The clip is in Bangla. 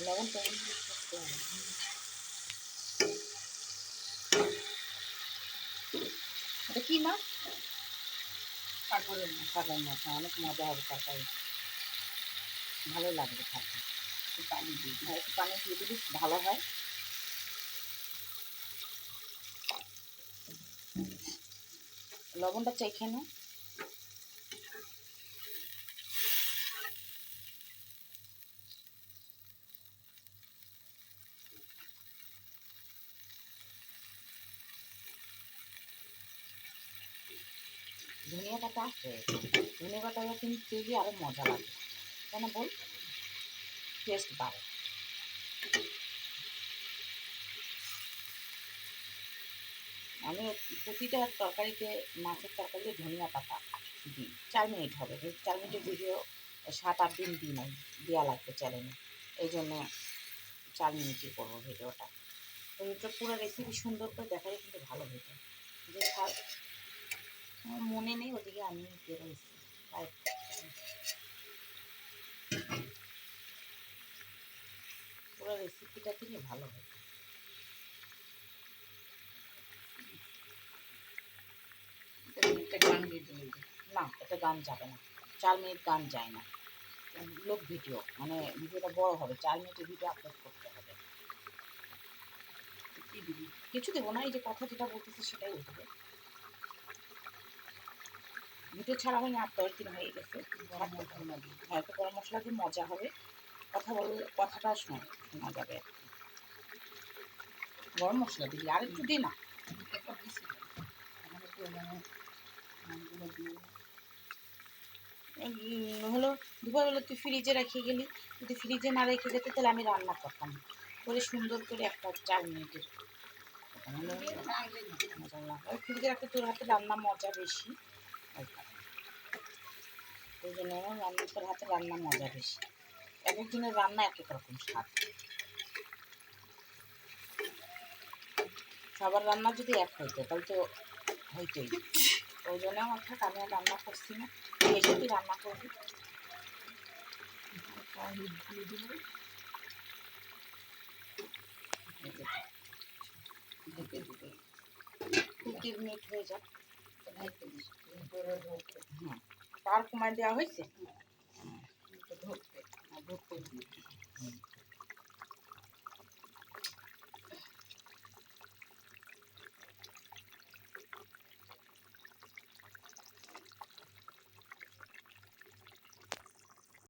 লবণ টবণ করতে হবে। এটা কি মাছ? কাঁকড়ের মাছ। কাঁকড়ের মাছ, অনেক মজা হবে তরকারি, ভালো লাগবে খেতে। একটু পানি দিয়ে দিই, একটু পানি দিয়ে দিলে ভালো হয়। লবণটা চেখে নাও। ধনিয়া পাতা আছে, ধনিয়া পাতাটা কিন্তু দিলে আরও মজা লাগে, কেন বল, টেস্ট বাড়ে। আমি প্রতিটা তরকারিতে, মাছের তরকারিতে ধনিয়া পাতা দিই। 4 মিনিট হবে, 4 মিনিটের ভিডিও 7-8 দিন দিই নাই, দেওয়া লাগবে চ্যানেলে, এই জন্য 4 মিনিটই করবো ভিডিওটা। তো এটা পুরো রেসিপি সুন্দর করে দেখালে কিন্তু ভালো হতো। যে আমার মনে নেই, ওদিকে আমি বেরোইছি তাই পুরো রেসিপিটা দিলে ভালো হতো। একটা গান দিয়ে দিলেন না, এটা গান যাবে না, 4 মিনিট গান যায় না, লোক ভিডিও, মানে ভিডিওটা বড় হবে, 4 মিনিটের ভিডিও আপলোড করতে হবে। কি দিবি? কিছু দেবো না, এই যে কথা যেটা বলতেছি সেটাই উঠবে। ভিডিও ছাড়া হয়নি 8-10 দিন হয়ে গেছে। হ্যাঁ, একটু গরম মশলা দিয়ে মজা হবে, কথা বললে কথাটা শোনা যাবে। গরম মশলা দিবি, আর একটু দিই না, হলো দুপুরবেলা তুই ফ্রিজে রেখে গেলি, যদি ফ্রিজে না রেখে যেতে তাহলে আমি রান্না করতাম করে সুন্দর করে একটা 4 মিনিটের মজা না হয়, ফ্রিজে রাখতে তোর হাতে রান্না মজা বেশি, ওই জন্য রান্না তোর হাতে রান্না মজা বেশি। এক একজনের রান্না এক এক রকম স্বাদ, সবার রান্না যদি এক হইতো তাহলে তো হইতোই। ওই জন্য আমার থাক, আমি আর রান্না করছি না, এসে তুই রান্না করবি। খুব 3 মিনিট হয়ে যাক, হ্যাঁ তার কমায় দেওয়া হয়েছে, ঢুকতে